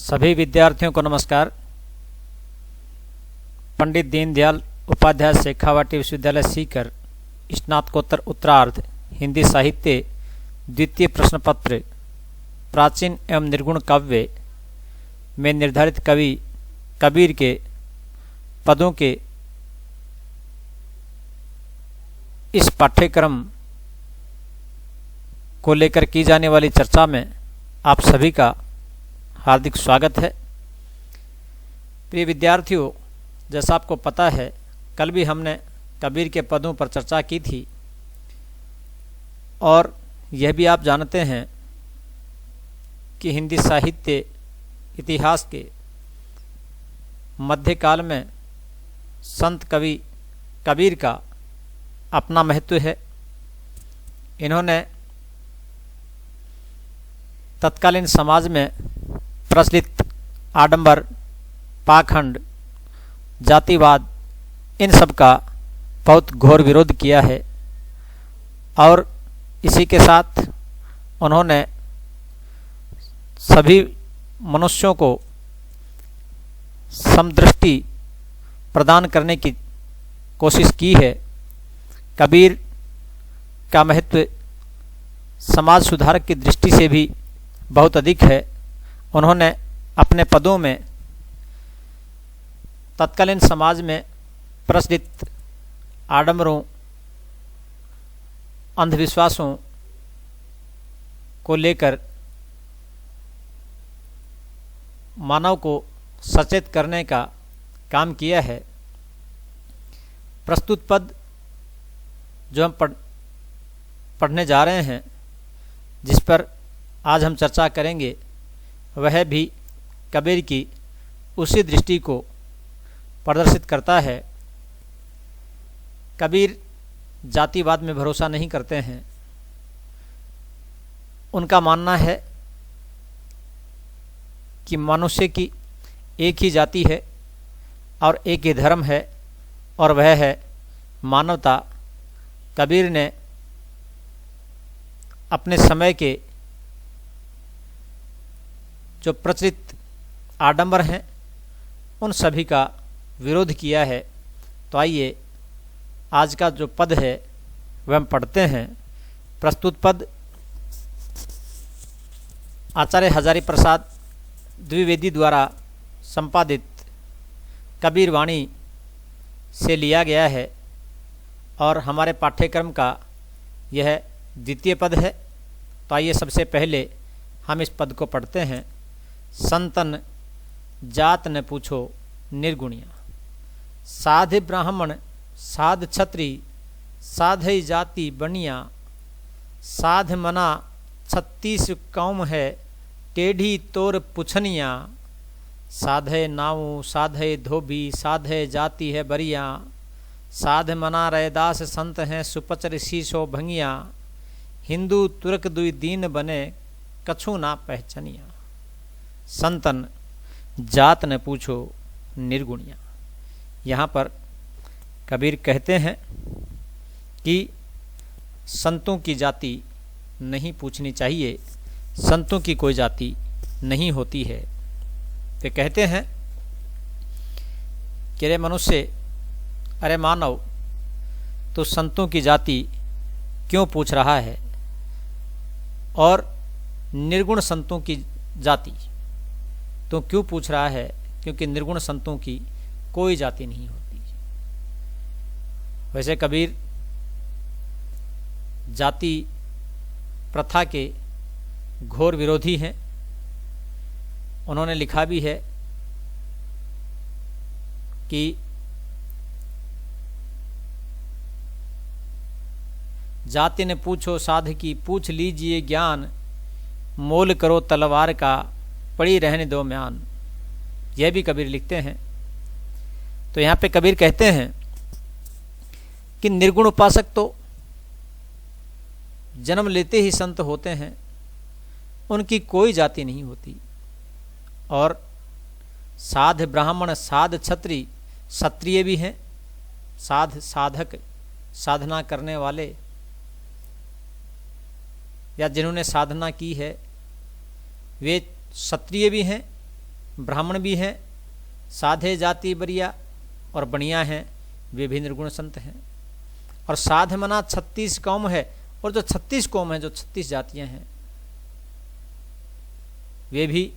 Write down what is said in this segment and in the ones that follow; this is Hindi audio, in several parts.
सभी विद्यार्थियों को नमस्कार। पंडित दीनदयाल उपाध्याय शेखावाटी विश्वविद्यालय सीकर स्नातकोत्तर उत्तरार्ध हिंदी साहित्य द्वितीय प्रश्न पत्र प्राचीन एवं निर्गुण काव्य में निर्धारित कवि कबीर के पदों के इस पाठ्यक्रम को लेकर की जाने वाली चर्चा में आप सभी का हार्दिक स्वागत है। प्रिय विद्यार्थियों, जैसा आपको पता है, कल भी हमने कबीर के पदों पर चर्चा की थी और यह भी आप जानते हैं कि हिंदी साहित्य इतिहास के मध्यकाल में संत कवि कबीर का अपना महत्व है। इन्होंने तत्कालीन समाज में प्रचलित आडंबर, पाखंड, जातिवाद, इन सब का बहुत घोर विरोध किया है और इसी के साथ उन्होंने सभी मनुष्यों को समदृष्टि प्रदान करने की कोशिश की है। कबीर का महत्व समाज सुधारक की दृष्टि से भी बहुत अधिक है। उन्होंने अपने पदों में तत्कालीन समाज में प्रचलित आडंबरों, अंधविश्वासों को लेकर मानव को सचेत करने का काम किया है। प्रस्तुत पद जो हम पढ़ने जा रहे हैं, जिस पर आज हम चर्चा करेंगे, वह भी कबीर की उसी दृष्टि को प्रदर्शित करता है। कबीर जातिवाद में भरोसा नहीं करते हैं। उनका मानना है कि मनुष्य की एक ही जाति है और एक ही धर्म है और वह है मानवता। कबीर ने अपने समय के जो प्रचलित आडंबर हैं, उन सभी का विरोध किया है। तो आइए आज का जो पद है वह हम पढ़ते हैं। प्रस्तुत पद आचार्य हजारी प्रसाद द्विवेदी द्वारा संपादित कबीर वाणी से लिया गया है और हमारे पाठ्यक्रम का यह द्वितीय पद है। तो आइए सबसे पहले हम इस पद को पढ़ते हैं। संतन जात न पूछो निर्गुणिया, साध ब्राह्मण साध छत्री, साधई जाति बनिया, साध मना 36 कौम है, टेढ़ी तोर पुछनिया, साधे नाऊ साधे धोबी, साधे जाति है बरिया, साध मना रैदास संत हैं, सुपचर शीशो भंगिया, हिंदू तुर्क दुई दीन बने, कछु ना पहचनिया। संतन जात न पूछो निर्गुणिया। यहाँ पर कबीर कहते हैं कि संतों की जाति नहीं पूछनी चाहिए, संतों की कोई जाति नहीं होती है। वे कहते हैं कि अरे मनुष्य, अरे मानव, तो संतों की जाति क्यों पूछ रहा है और निर्गुण संतों की जाति तो क्यों पूछ रहा है? क्योंकि निर्गुण संतों की कोई जाति नहीं होती। वैसे कबीर जाति प्रथा के घोर विरोधी हैं। उन्होंने लिखा भी है कि जाति ने पूछो साध की, पूछ लीजिए ज्ञान, मोल करो तलवार का, पड़ी रहने दो म्यान। यह भी कबीर लिखते हैं। तो यहाँ पे कबीर कहते हैं कि निर्गुण उपासक तो जन्म लेते ही संत होते हैं, उनकी कोई जाति नहीं होती। और साध ब्राह्मण साध छत्री, क्षत्रिय भी हैं, साध साधक, साधना करने वाले या जिन्होंने साधना की है, वे क्षत्रिय भी हैं ब्राह्मण भी हैं, साधे जाति बरिया और बनिया हैं, वे भी निर्गुण संत हैं। और साध मना 36 कौम है, और जो 36 कौम हैं, जो 36 जातियां हैं, वे भी,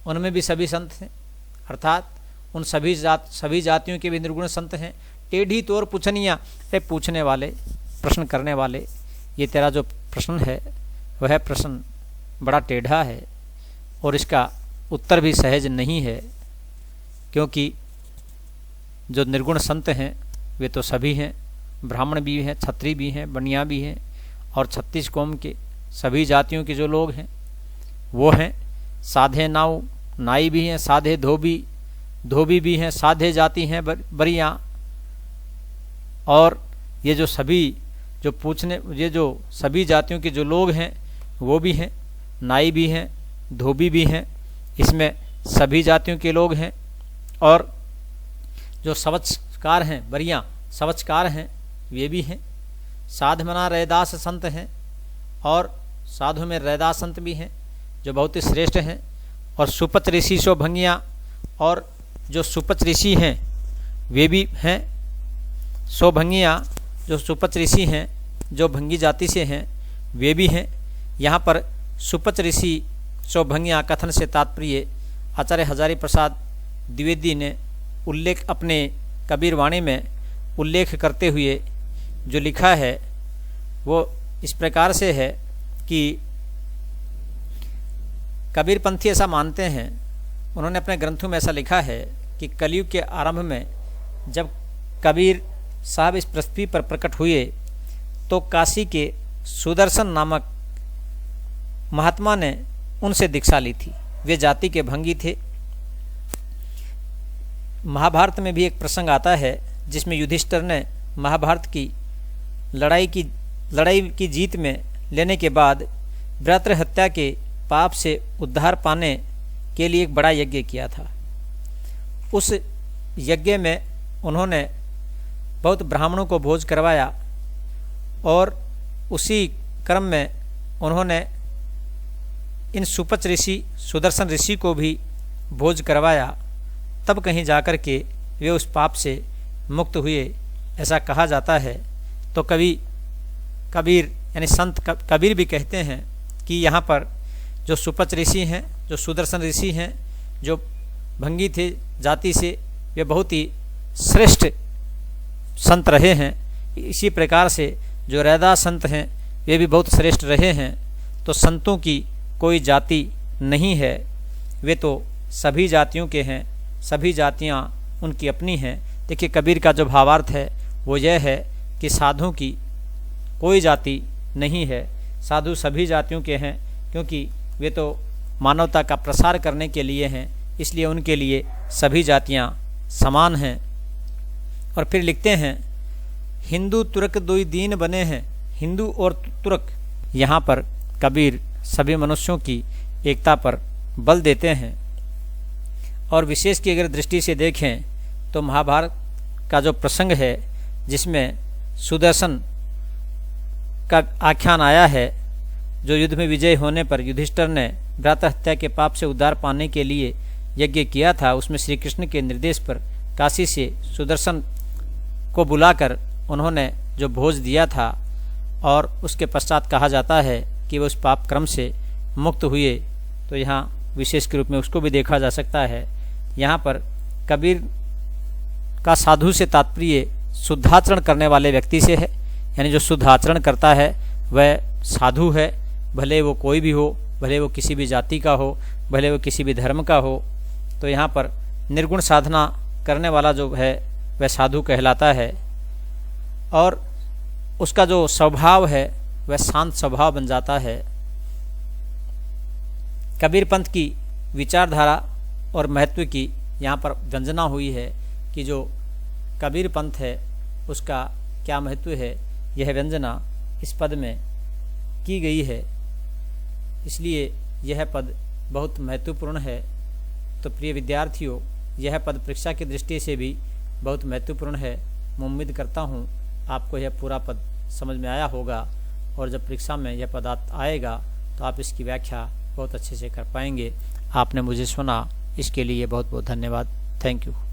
उनमें भी सभी संत हैं, अर्थात उन सभी जातियों के भी निर्गुण संत हैं। टेढ़ी तोर पूछनिया, अरे पूछने वाले, प्रश्न करने वाले, ये तेरा जो प्रश्न है वह प्रश्न बड़ा टेढ़ा है और इसका उत्तर भी सहज नहीं है, क्योंकि जो निर्गुण संत हैं वे तो सभी हैं, ब्राह्मण भी हैं, क्षत्रिय भी हैं, बनिया भी हैं, और 36 कौम के सभी जातियों के जो लोग हैं वो हैं। साधे नाव, नाई भी हैं, साधे धोबी, धोबी भी हैं, साधे जाति हैं बरिया। और ये जो सभी जो पूछने, ये जो सभी जातियों के जो लोग हैं वो भी हैं, नाई भी हैं, धोबी भी हैं, इसमें सभी जातियों के लोग हैं। और जो सवचकार हैं, बरिया सवचकार हैं, वे भी हैं। साध मना रैदास संत हैं, और साधु में रैदास संत भी हैं जो बहुत ही श्रेष्ठ हैं। और सुपच ऋषि सो भंगिया, और जो सुपच ऋषि हैं वे भी हैं। सो भंगिया, जो सुपच ऋषि हैं जो भंगी जाति से हैं वे भी हैं। यहाँ पर सुपच ऋषि सो भंगिया कथन से तात्पर्य आचार्य हजारी प्रसाद द्विवेदी ने उल्लेख अपने कबीर वाणी में उल्लेख करते हुए जो लिखा है वो इस प्रकार से है कि कबीर पंथी ऐसा मानते हैं, उन्होंने अपने ग्रंथों में ऐसा लिखा है कि कलयुग के आरंभ में जब कबीर साहब इस पृथ्वी पर प्रकट हुए तो काशी के सुदर्शन नामक महात्मा ने उनसे दीक्षा ली थी। वे जाति के भंगी थे। महाभारत में भी एक प्रसंग आता है जिसमें युधिष्ठिर ने महाभारत की लड़ाई की जीत में लेने के बाद भ्रातृ हत्या के पाप से उद्धार पाने के लिए एक बड़ा यज्ञ किया था। उस यज्ञ में उन्होंने बहुत ब्राह्मणों को भोज करवाया, और उसी क्रम में उन्होंने इन सुपच ऋषि, सुदर्शन ऋषि को भी भोज करवाया। तब कहीं जाकर के वे उस पाप से मुक्त हुए, ऐसा कहा जाता है। तो कबीर यानी संत कबीर भी कहते हैं कि यहाँ पर जो सुपच ऋषि हैं, जो सुदर्शन ऋषि हैं, जो भंगी थे जाति से, वे बहुत ही श्रेष्ठ संत रहे हैं। इसी प्रकार से जो रैदास संत हैं वे भी बहुत श्रेष्ठ रहे हैं। तो संतों की कोई जाति नहीं है, वे तो सभी जातियों के हैं, सभी जातियाँ उनकी अपनी हैं। देखिए कबीर का जो भावार्थ है वो यह है कि साधुओं की कोई जाति नहीं है, साधु सभी जातियों के हैं, क्योंकि वे तो मानवता का प्रसार करने के लिए हैं, इसलिए उनके लिए सभी जातियाँ समान हैं। और फिर लिखते हैं हिंदू तुर्क दुई दीन बने हैं, हिंदू और तुर्क। यहाँ पर कबीर सभी मनुष्यों की एकता पर बल देते हैं। और विशेष की अगर दृष्टि से देखें तो महाभारत का जो प्रसंग है जिसमें सुदर्शन का आख्यान आया है, जो युद्ध में विजय होने पर युधिष्ठिर ने भ्रातृ हत्या के पाप से उद्धार पाने के लिए यज्ञ किया था, उसमें श्री कृष्ण के निर्देश पर काशी से सुदर्शन को बुलाकर उन्होंने जो भोज दिया था, और उसके पश्चात कहा जाता है कि वे उस पाप क्रम से मुक्त हुए। तो यहाँ विशेष के रूप में उसको भी देखा जा सकता है। यहाँ पर कबीर का साधु से तात्पर्य शुद्धाचरण करने वाले व्यक्ति से है, यानी जो शुद्ध आचरण करता है वह साधु है, भले वो कोई भी हो, भले वो किसी भी जाति का हो, भले वो किसी भी धर्म का हो। तो यहाँ पर निर्गुण साधना करने वाला जो है वह साधु कहलाता है, और उसका जो स्वभाव है वह शांत स्वभाव बन जाता है। कबीर पंथ की विचारधारा और महत्व की यहाँ पर व्यंजना हुई है कि जो कबीर पंथ है उसका क्या महत्व है, यह व्यंजना इस पद में की गई है, इसलिए यह पद बहुत महत्वपूर्ण है। तो प्रिय विद्यार्थियों, यह पद परीक्षा की दृष्टि से भी बहुत महत्वपूर्ण है। मैं उम्मीद करता हूँ आपको यह पूरा पद समझ में आया होगा, और जब परीक्षा में यह पद आएगा तो आप इसकी व्याख्या बहुत अच्छे से कर पाएंगे। आपने मुझे सुना, इसके लिए बहुत बहुत धन्यवाद। Thank you.